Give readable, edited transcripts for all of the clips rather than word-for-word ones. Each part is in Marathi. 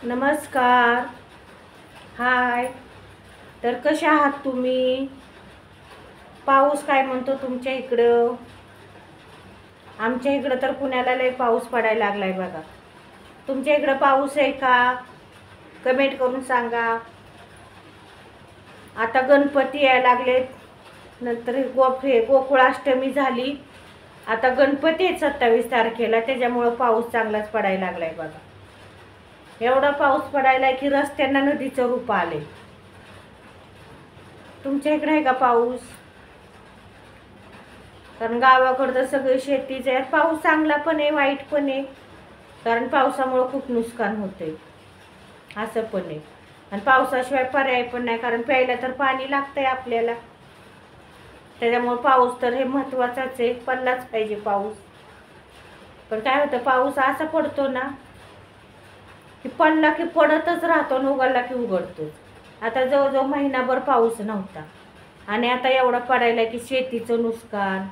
नमस्कार. हाय. तर कशा आहात तुम्ही? पाऊस काय म्हणतो तुमच्या इकडं? आमच्या इकडं तर पुण्याला लय पाऊस पडायला लागलाय बघा. तुमच्या इकडं पाऊस आहे का? कमेंट करून सांगा. आता गणपती यायला लागलेत, नंतर गोकुळाष्टमी झाली. आता गणपती आहेत 27 तारखेला, त्याच्यामुळं पाऊस चांगलाच पडायला लागलाय बघा. एवढा पाऊस पडायला की रस्त्यांना नदीचं रूप आले. तुमच्या इकडे आहे का पाऊस? कारण गावाकडं तर सगळे शेतीच आहे. पाऊस चांगला पण आहे, वाईट पण आहे. कारण पावसामुळं खूप नुकसान होते, असं पण आहे. आणि पावसाशिवाय पर्याय पण नाही, कारण प्यायला तर पाणी लागतंय आपल्याला. त्याच्यामुळे पाऊस तर हे महत्त्वाचाच आहे, पडलाच पाहिजे पाऊस. पण काय होतं, पाऊस असा पडतो ना की पडला की पडतच राहतो आणि उघडला की उघडतो. आता जवळजवळ महिनाभर पाऊस नव्हता आणि आता एवढा पडायला की शेतीचं नुकसान,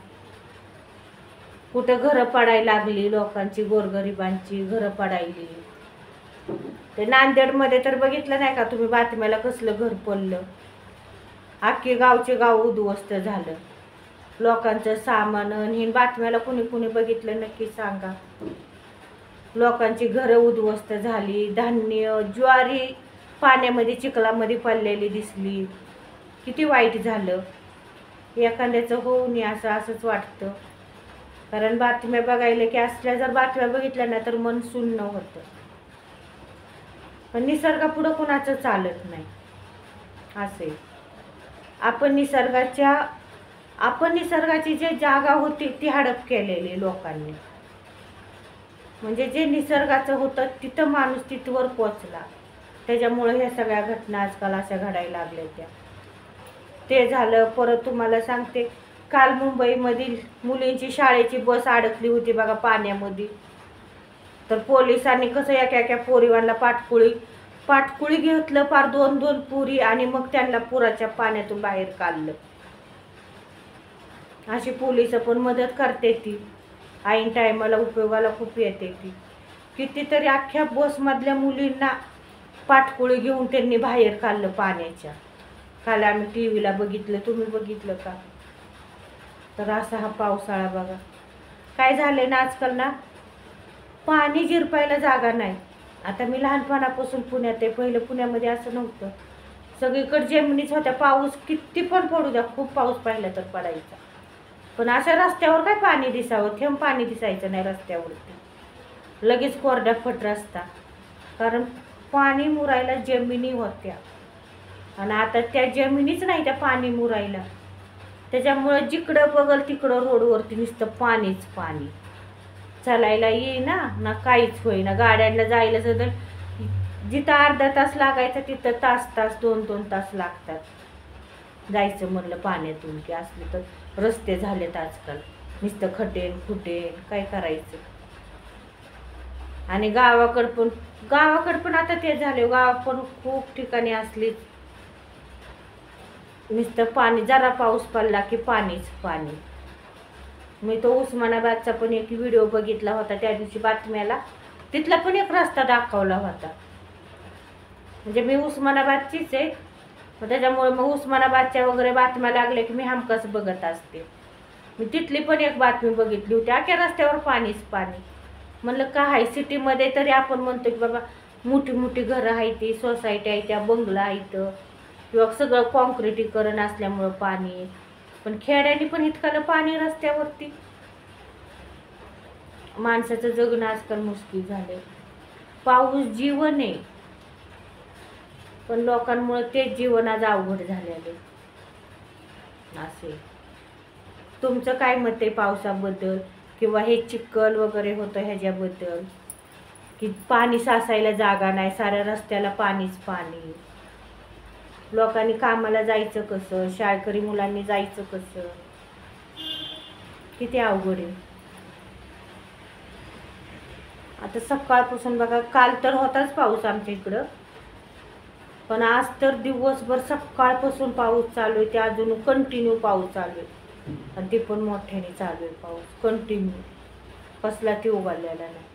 कुठं घरं पडायला लागली, लोकांची गोरगरिबांची घरं पडायली. ते नांदेडमध्ये तर बघितलं नाही का तुम्ही बातम्याला, कसलं घर पडलं. अख्खे गावचे गाव उद्ध्वस्त झालं, लोकांचं सामान. ही बातम्याला कुणी कुणी बघितलं नक्की सांगा. लोकांची घरं उद्ध्वस्त झाली, धान्य ज्वारी पाण्यामध्ये चिखलामध्ये पडलेली दिसली. किती वाईट झालं. एखाद्याचं होऊ नये असंच वाटतं. कारण बातम्या बघायला की असल्या जर बातम्या बघितल्या ना तर मन सुन्न होतं. पण निसर्गापुढं कोणाचं चालत नाही असे. आपण निसर्गाची जी जागा होती ती हडप केलेली लोकांनी. म्हणजे जे निसर्गाचं होतं तिथं माणूस तिथवर पोचला. त्याच्यामुळे ह्या सगळ्या घटना आजकाल अशा घडायला लागल्या त्या. ते झालं. परत तुम्हाला सांगते, काल मुंबईमधील मुलींची शाळेची बस अडकली होती बघा पाण्यामध्ये. तर पोलिसांनी कसं एका पोरीवांना पाठकुळी घेतलं, पार 2-2 पुरी, आणि मग त्यांना पुराच्या पाण्यातून बाहेर काढलं. अशी पोलिस पण मदत करते ती, ऐन टायमाला उपयोगाला खूप येते ती. कितीतरी अख्ख्या बसमधल्या मुलींना पाठकुळी घेऊन त्यांनी बाहेर काढलं पाण्याच्या. काल आम्ही TV ला बघितलं, तुम्ही बघितलं का? तर असा हा पावसाळा बघा. काय झाले ना आजकाल ना, पाणी जिरपायला जागा नाही. आता मी लहानपणापासून पुण्यात आहे, पहिलं पुण्यामध्ये असं नव्हतं. सगळीकडे जमिनीच होत्या. पाऊस किती पण पडू द्या, खूप पाऊस पाहिला तर पडायचा, पण अशा रस्त्यावर काय पाणी दिसावं, थेंब पाणी दिसायचं नाही रस्त्यावरती. लगेच कोरड्या फट रस्ता. कारण पाणी मुरायला जमिनी होत्या आणि आता त्या जमिनीच नाही त्या पाणी मुरायला. त्याच्यामुळे जिकडं बघल तिकडं रोडवरती नुसतं पाणीच पाणी. चालायला येईना ना, काहीच होईना. गाड्यांना जायला सुद्धा जिथं अर्धा तास लागायचा तिथं तास 2-2 तास लागतात जायचं म्हणलं पाण्यातून. की असले तर रस्ते झालेत आजकाल नुसतं खटेन खुटेन, काय करायचं. आणि गावाकडं पण आता ते झाले. गावात पण खूप ठिकाणी असलीच नुसतं पाणी, जरा पाऊस पडला की पाणीच पाणी. मी तो उस्मानाबादचा पण एक व्हिडिओ बघितला होता त्या दिवशी बातम्याला. तिथला पण एक रस्ता दाखवला होता. म्हणजे मी उस्मानाबादचीच आहे, त्याच्यामुळे मग उस्मानाबादच्या वगैरे बातम्या लागल्या की मी हमखास बघत असते. मी तिथली पण एक बातमी बघितली होती, अख्या रस्त्यावर पाणीच पाणी. म्हणलं काय, सिटीमध्ये तरी आपण म्हणतो की बाबा मोठी मोठी घरं आहेत, ती सोसायटी आहे, त्या बंगला आहेत, किंवा सगळं कॉन्क्रिटीकरण असल्यामुळं पाणी. पण खेड्याने पण इतकं पाणी रस्त्यावरती. माणसाचं जगणं आजकाल मुश्किल झालंय. पाऊस जीवन आहे, पण लोकांमुळे तेच जीवन आज अवघड झालेलं असे. तुमचं काय मत आहे पावसाबद्दल, किंवा हे चिखल वगैरे होतं ह्याच्याबद्दल? की पाणी साचायला जागा नाही, साऱ्या रस्त्याला पाणीच पाणी. लोकांनी कामाला जायचं कसं, शाळकरी मुलांनी जायचं कसं, किती अवघड आहे. आता सकाळपासून बघा, काल तर होताच पाऊस आमच्या इकडं, पण आज तर दिवसभर सकाळपासून पाऊस चालू आहे. ते अजून कंटिन्यू पाऊस चालू आहे, आणि ते पण मोठ्याने चालू आहे पाऊस कंटिन्यू. कसला ती उघडलेला नाही.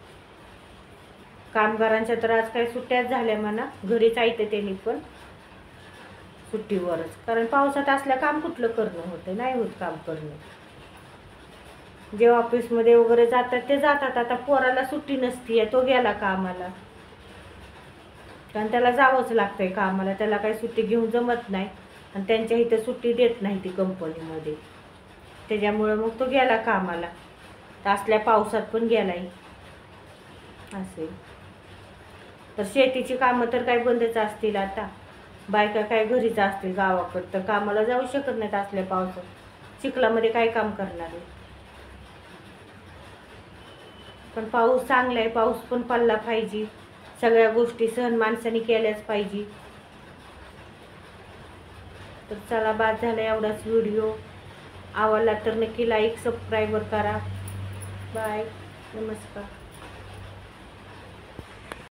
कामगारांच्या तर आज काही सुट्ट्याच झाल्या म्हणा, घरीच आहेत त्यांनी पण सुट्टीवरच, कारण पावसात असल्या काम कुठलं करणं होतं, नाही होत काम करणं. जे ऑफिसमध्ये वगैरे जातात ते जातात, आता पोराला सुट्टी नसती, तो गेला कामाला, कारण त्याला जावंच लागतंय कामाला, त्याला काही सुट्टी घेऊन जमत नाही आणि त्यांच्या इथं सुट्टी देत नाही ती कंपनीमध्ये, त्याच्यामुळं मग तो गेला कामाला, तर असल्या पावसात पण गेलाय असे. तर शेतीची कामं तर काय बंदच असतील आता, बायका काय घरीच असतील गावाकडं, तर कामाला जाऊ शकत नाहीत असल्या पावसात, चिखलामध्ये काय काम करणार आहे. पण पाऊस चांगला आहे, पाऊस पण पडला पाहिजे, सगळ्या गोष्टी सहन माणसाने केल्याच पाहिजे. तर चला, बाद झाला एवढाच व्हिडिओ. आवडला तर नक्की लाईक सबस्क्राईब करा. बाय, नमस्कार.